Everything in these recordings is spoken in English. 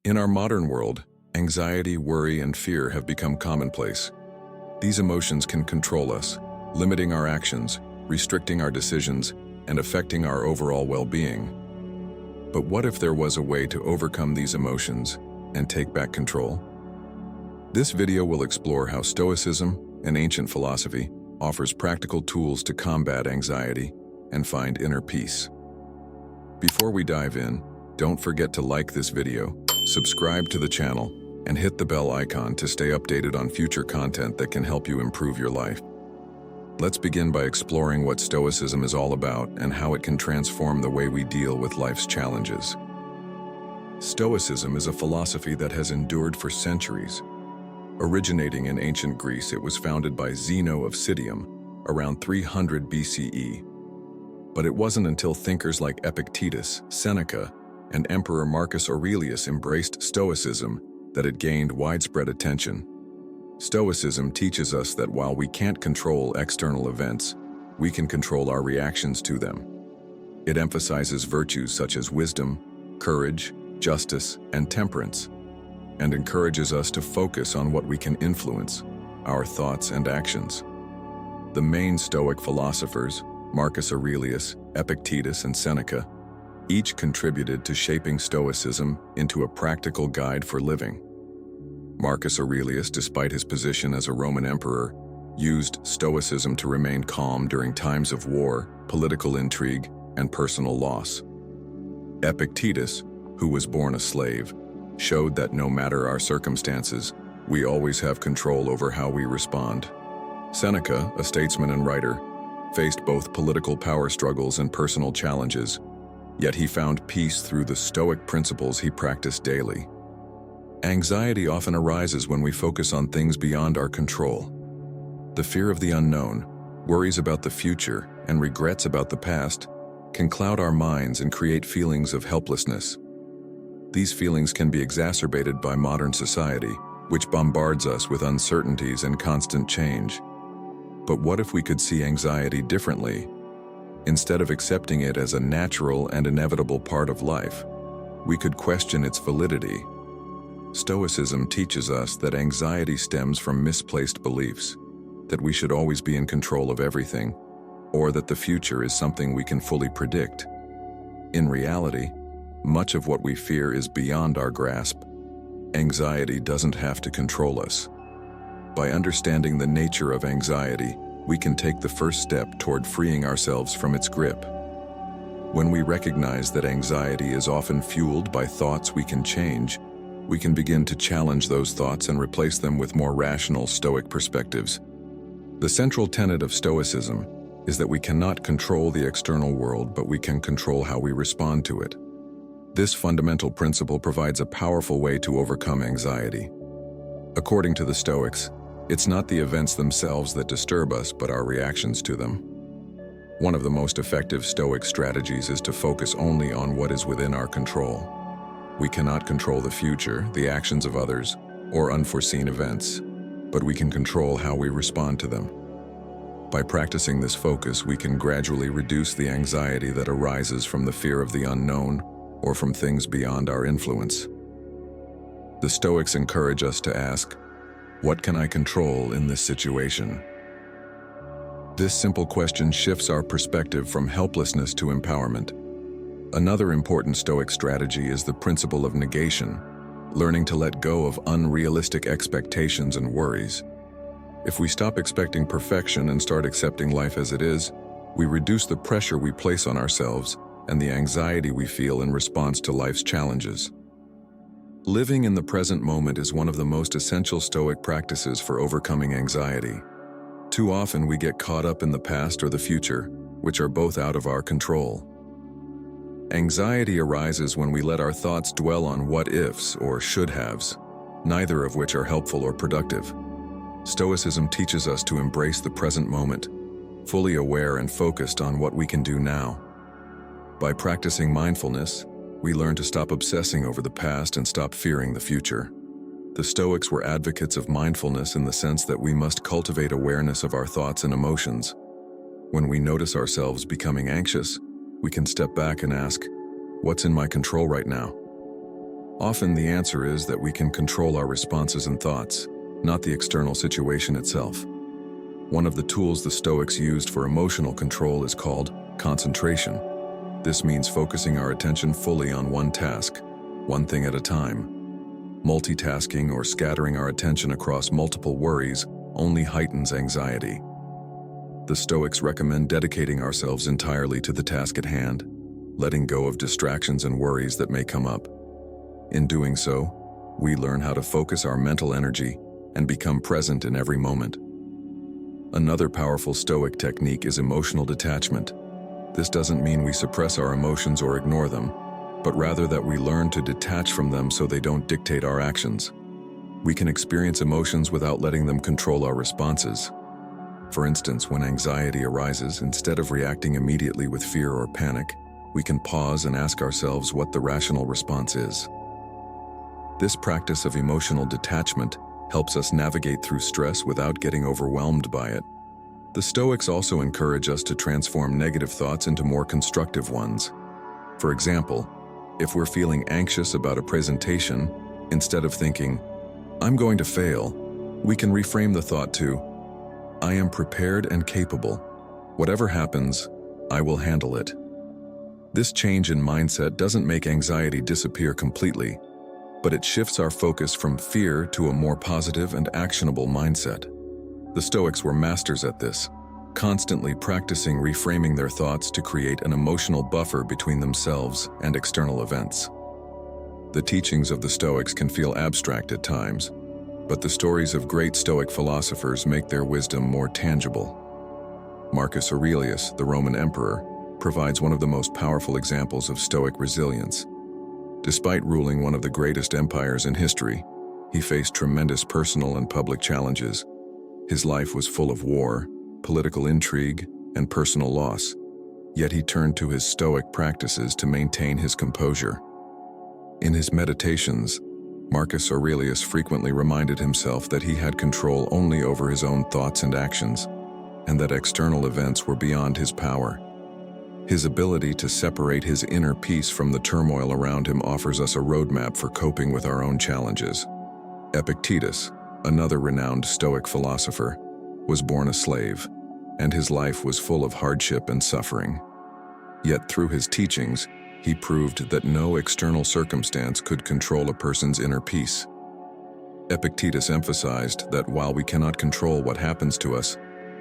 In our modern world, anxiety, worry, and fear have become commonplace. These emotions can control us, limiting our actions, restricting our decisions, and affecting our overall well-being. But what if there was a way to overcome these emotions and take back control? This video will explore how Stoicism, an ancient philosophy, offers practical tools to combat anxiety and find inner peace. Before we dive in, don't forget to like this video, subscribe to the channel, and hit the bell icon to stay updated on future content that can help you improve your life. Let's begin by exploring what Stoicism is all about and how it can transform the way we deal with life's challenges. Stoicism is a philosophy that has endured for centuries. Originating in ancient Greece, it was founded by Zeno of Citium around 300 BCE. But it wasn't until thinkers like Epictetus, Seneca, and Emperor Marcus Aurelius embraced Stoicism that it gained widespread attention. Stoicism teaches us that while we can't control external events, we can control our reactions to them. It emphasizes virtues such as wisdom, courage, justice, and temperance, and encourages us to focus on what we can influence, our thoughts and actions. The main Stoic philosophers, Marcus Aurelius, Epictetus, and Seneca, each contributed to shaping Stoicism into a practical guide for living. Marcus Aurelius, despite his position as a Roman emperor, used Stoicism to remain calm during times of war, political intrigue, and personal loss. Epictetus, who was born a slave, showed that no matter our circumstances, we always have control over how we respond. Seneca, a statesman and writer, faced both political power struggles and personal challenges, yet he found peace through the Stoic principles he practiced daily. Anxiety often arises when we focus on things beyond our control. The fear of the unknown, worries about the future, and regrets about the past can cloud our minds and create feelings of helplessness. These feelings can be exacerbated by modern society, which bombards us with uncertainties and constant change. But what if we could see anxiety differently? Instead of accepting it as a natural and inevitable part of life, we could question its validity. Stoicism teaches us that anxiety stems from misplaced beliefs, that we should always be in control of everything, or that the future is something we can fully predict. In reality, much of what we fear is beyond our grasp. Anxiety doesn't have to control us. By understanding the nature of anxiety, we can take the first step toward freeing ourselves from its grip. When we recognize that anxiety is often fueled by thoughts we can change, we can begin to challenge those thoughts and replace them with more rational Stoic perspectives. The central tenet of Stoicism is that we cannot control the external world, but we can control how we respond to it. This fundamental principle provides a powerful way to overcome anxiety. According to the Stoics, it's not the events themselves that disturb us, but our reactions to them. One of the most effective Stoic strategies is to focus only on what is within our control. We cannot control the future, the actions of others, or unforeseen events, but we can control how we respond to them. By practicing this focus, we can gradually reduce the anxiety that arises from the fear of the unknown or from things beyond our influence. The Stoics encourage us to ask, what can I control in this situation? This simple question shifts our perspective from helplessness to empowerment. Another important Stoic strategy is the principle of negation, learning to let go of unrealistic expectations and worries. If we stop expecting perfection and start accepting life as it is, we reduce the pressure we place on ourselves and the anxiety we feel in response to life's challenges. Living in the present moment is one of the most essential Stoic practices for overcoming anxiety. Too often we get caught up in the past or the future, which are both out of our control. Anxiety arises when we let our thoughts dwell on what-ifs or should-haves, neither of which are helpful or productive. Stoicism teaches us to embrace the present moment, fully aware and focused on what we can do now. By practicing mindfulness, we learn to stop obsessing over the past and stop fearing the future. The Stoics were advocates of mindfulness in the sense that we must cultivate awareness of our thoughts and emotions. When we notice ourselves becoming anxious, we can step back and ask, what's in my control right now? Often the answer is that we can control our responses and thoughts, not the external situation itself. One of the tools the Stoics used for emotional control is called concentration. This means focusing our attention fully on one task, one thing at a time. Multitasking or scattering our attention across multiple worries only heightens anxiety. The Stoics recommend dedicating ourselves entirely to the task at hand, letting go of distractions and worries that may come up. In doing so, we learn how to focus our mental energy and become present in every moment. Another powerful Stoic technique is emotional detachment. This doesn't mean we suppress our emotions or ignore them, but rather that we learn to detach from them so they don't dictate our actions. We can experience emotions without letting them control our responses. For instance, when anxiety arises, instead of reacting immediately with fear or panic, we can pause and ask ourselves what the rational response is. This practice of emotional detachment helps us navigate through stress without getting overwhelmed by it. The Stoics also encourage us to transform negative thoughts into more constructive ones. For example, if we're feeling anxious about a presentation, instead of thinking, "I'm going to fail," we can reframe the thought to, "I am prepared and capable. Whatever happens, I will handle it." This change in mindset doesn't make anxiety disappear completely, but it shifts our focus from fear to a more positive and actionable mindset. The Stoics were masters at this, constantly practicing reframing their thoughts to create an emotional buffer between themselves and external events. The teachings of the Stoics can feel abstract at times, but the stories of great Stoic philosophers make their wisdom more tangible. Marcus Aurelius, the Roman emperor, provides one of the most powerful examples of Stoic resilience. Despite ruling one of the greatest empires in history, he faced tremendous personal and public challenges. His life was full of war, political intrigue, and personal loss, yet he turned to his Stoic practices to maintain his composure. In his meditations, Marcus Aurelius frequently reminded himself that he had control only over his own thoughts and actions, and that external events were beyond his power. His ability to separate his inner peace from the turmoil around him offers us a roadmap for coping with our own challenges. Epictetus, another renowned Stoic philosopher, was born a slave, and his life was full of hardship and suffering. Yet through his teachings, he proved that no external circumstance could control a person's inner peace. Epictetus emphasized that while we cannot control what happens to us,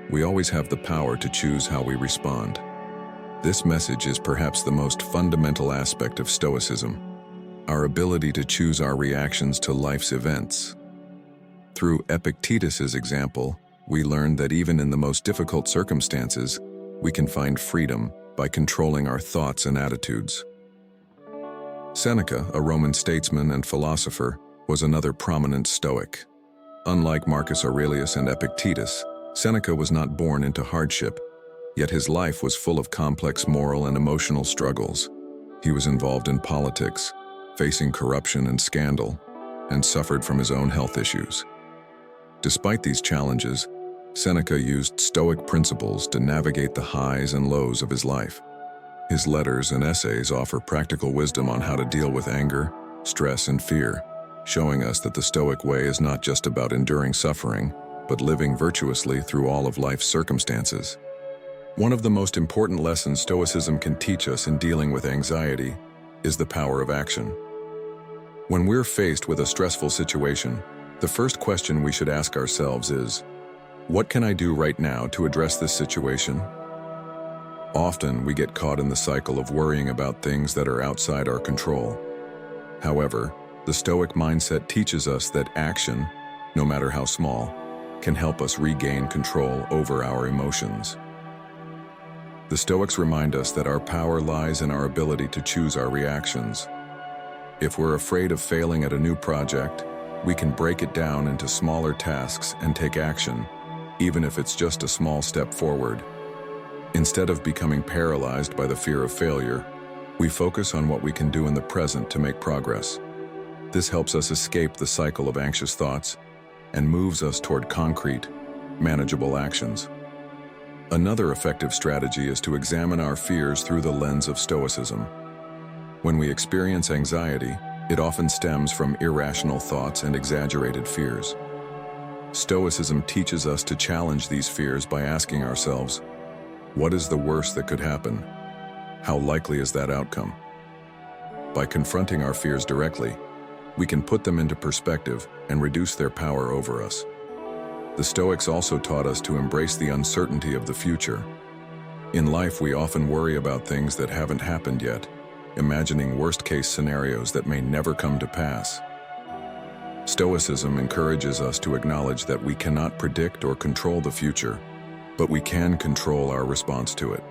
we always have the power to choose how we respond. This message is perhaps the most fundamental aspect of Stoicism, our ability to choose our reactions to life's events. Through Epictetus's example, we learn that even in the most difficult circumstances, we can find freedom by controlling our thoughts and attitudes. Seneca, a Roman statesman and philosopher, was another prominent Stoic. Unlike Marcus Aurelius and Epictetus, Seneca was not born into hardship, yet his life was full of complex moral and emotional struggles. He was involved in politics, facing corruption and scandal, and suffered from his own health issues. Despite these challenges, Seneca used Stoic principles to navigate the highs and lows of his life. His letters and essays offer practical wisdom on how to deal with anger, stress, and fear, showing us that the Stoic way is not just about enduring suffering, but living virtuously through all of life's circumstances. One of the most important lessons Stoicism can teach us in dealing with anxiety is the power of action. When we're faced with a stressful situation, the first question we should ask ourselves is, what can I do right now to address this situation? Often, we get caught in the cycle of worrying about things that are outside our control. However, the Stoic mindset teaches us that action, no matter how small, can help us regain control over our emotions. The Stoics remind us that our power lies in our ability to choose our reactions. If we're afraid of failing at a new project, we can break it down into smaller tasks and take action, even if it's just a small step forward. Instead of becoming paralyzed by the fear of failure, we focus on what we can do in the present to make progress. This helps us escape the cycle of anxious thoughts and moves us toward concrete, manageable actions. Another effective strategy is to examine our fears through the lens of Stoicism. When we experience anxiety, It often stems from irrational thoughts and exaggerated fears. Stoicism teaches us to challenge these fears by asking ourselves, what is the worst that could happen? How likely is that outcome? By confronting our fears directly, we can put them into perspective and reduce their power over us. The Stoics also taught us to embrace the uncertainty of the future. In life, we often worry about things that haven't happened yet, imagining worst-case scenarios that may never come to pass. Stoicism encourages us to acknowledge that we cannot predict or control the future, but we can control our response to it.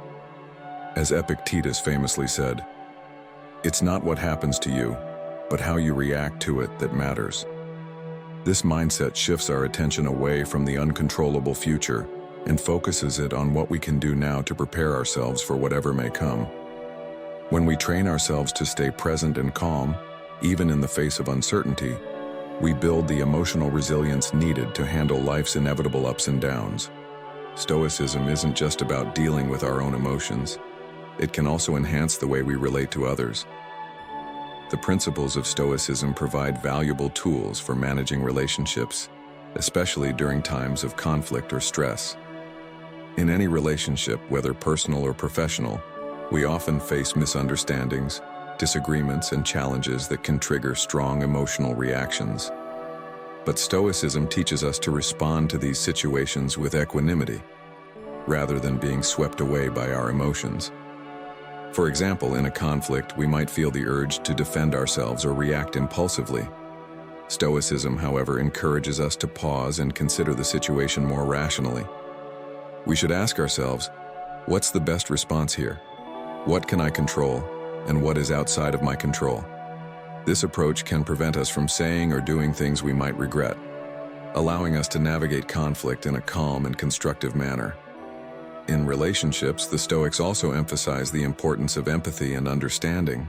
As Epictetus famously said, "It's not what happens to you, but how you react to it that matters." This mindset shifts our attention away from the uncontrollable future and focuses it on what we can do now to prepare ourselves for whatever may come. When we train ourselves to stay present and calm, even in the face of uncertainty, we build the emotional resilience needed to handle life's inevitable ups and downs. Stoicism isn't just about dealing with our own emotions. It can also enhance the way we relate to others. The principles of Stoicism provide valuable tools for managing relationships, especially during times of conflict or stress. In any relationship, whether personal or professional, we often face misunderstandings, disagreements, and challenges that can trigger strong emotional reactions. But Stoicism teaches us to respond to these situations with equanimity, rather than being swept away by our emotions. For example, in a conflict, we might feel the urge to defend ourselves or react impulsively. Stoicism, however, encourages us to pause and consider the situation more rationally. We should ask ourselves, what's the best response here? What can I control, and what is outside of my control? This approach can prevent us from saying or doing things we might regret, allowing us to navigate conflict in a calm and constructive manner. In relationships, the Stoics also emphasize the importance of empathy and understanding.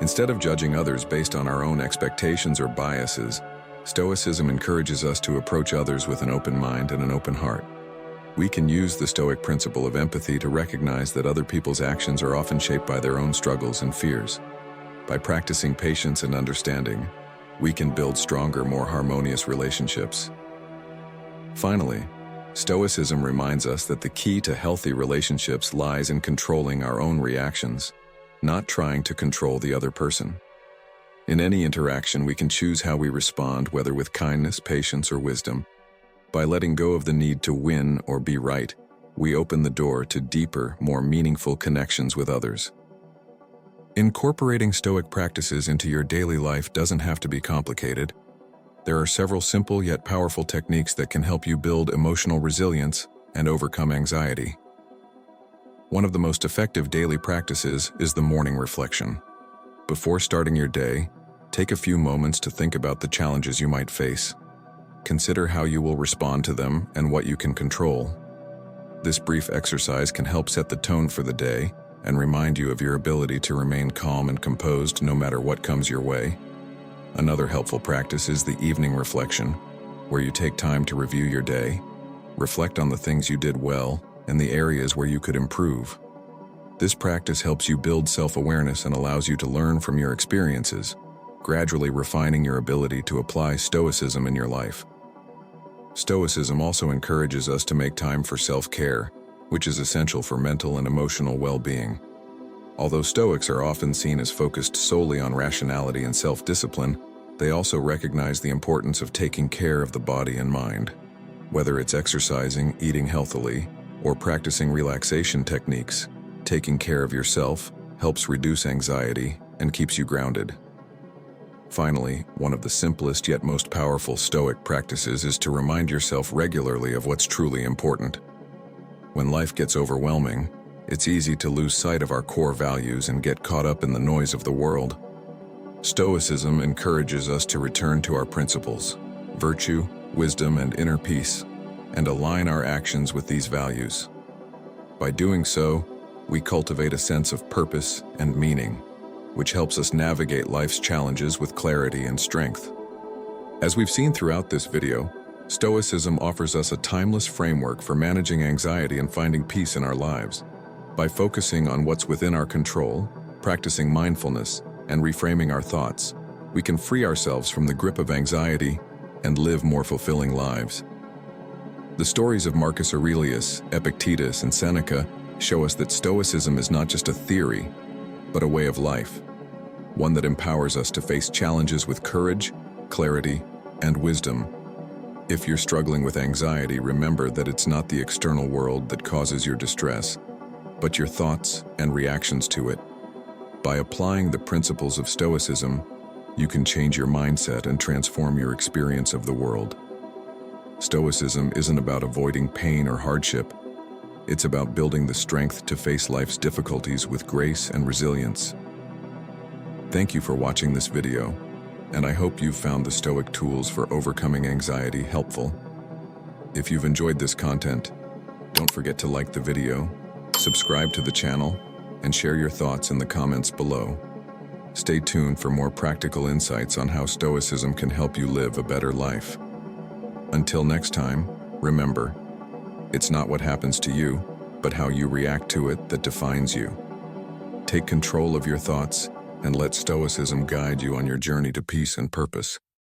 Instead of judging others based on our own expectations or biases, Stoicism encourages us to approach others with an open mind and an open heart. We can use the Stoic principle of empathy to recognize that other people's actions are often shaped by their own struggles and fears. By practicing patience and understanding, we can build stronger, more harmonious relationships. Finally, Stoicism reminds us that the key to healthy relationships lies in controlling our own reactions, not trying to control the other person. In any interaction, we can choose how we respond, whether with kindness, patience, or wisdom. By letting go of the need to win or be right, we open the door to deeper, more meaningful connections with others. Incorporating Stoic practices into your daily life doesn't have to be complicated. There are several simple yet powerful techniques that can help you build emotional resilience and overcome anxiety. One of the most effective daily practices is the morning reflection. Before starting your day, take a few moments to think about the challenges you might face. Consider how you will respond to them and what you can control. This brief exercise can help set the tone for the day and remind you of your ability to remain calm and composed no matter what comes your way. Another helpful practice is the evening reflection, where you take time to review your day, reflect on the things you did well, and the areas where you could improve. This practice helps you build self-awareness and allows you to learn from your experiences, gradually refining your ability to apply Stoicism in your life. Stoicism also encourages us to make time for self-care, which is essential for mental and emotional well-being. Although Stoics are often seen as focused solely on rationality and self-discipline, they also recognize the importance of taking care of the body and mind. Whether it's exercising, eating healthily, or practicing relaxation techniques, taking care of yourself helps reduce anxiety and keeps you grounded. Finally, one of the simplest yet most powerful Stoic practices is to remind yourself regularly of what's truly important. When life gets overwhelming, it's easy to lose sight of our core values and get caught up in the noise of the world. Stoicism encourages us to return to our principles, virtue, wisdom, and inner peace, and align our actions with these values. By doing so, we cultivate a sense of purpose and meaning, which helps us navigate life's challenges with clarity and strength. As we've seen throughout this video, Stoicism offers us a timeless framework for managing anxiety and finding peace in our lives. By focusing on what's within our control, practicing mindfulness, and reframing our thoughts, we can free ourselves from the grip of anxiety and live more fulfilling lives. The stories of Marcus Aurelius, Epictetus, and Seneca show us that Stoicism is not just a theory, but a way of life, one that empowers us to face challenges with courage, clarity, and wisdom. If you're struggling with anxiety, remember that it's not the external world that causes your distress, but your thoughts and reactions to it. By applying the principles of Stoicism, you can change your mindset and transform your experience of the world. Stoicism isn't about avoiding pain or hardship. It's about building the strength to face life's difficulties with grace and resilience. Thank you for watching this video, and I hope you've found the Stoic tools for overcoming anxiety helpful. If you've enjoyed this content, don't forget to like the video, subscribe to the channel, and share your thoughts in the comments below. Stay tuned for more practical insights on how Stoicism can help you live a better life. Until next time, remember, it's not what happens to you, but how you react to it that defines you. Take control of your thoughts and let Stoicism guide you on your journey to peace and purpose.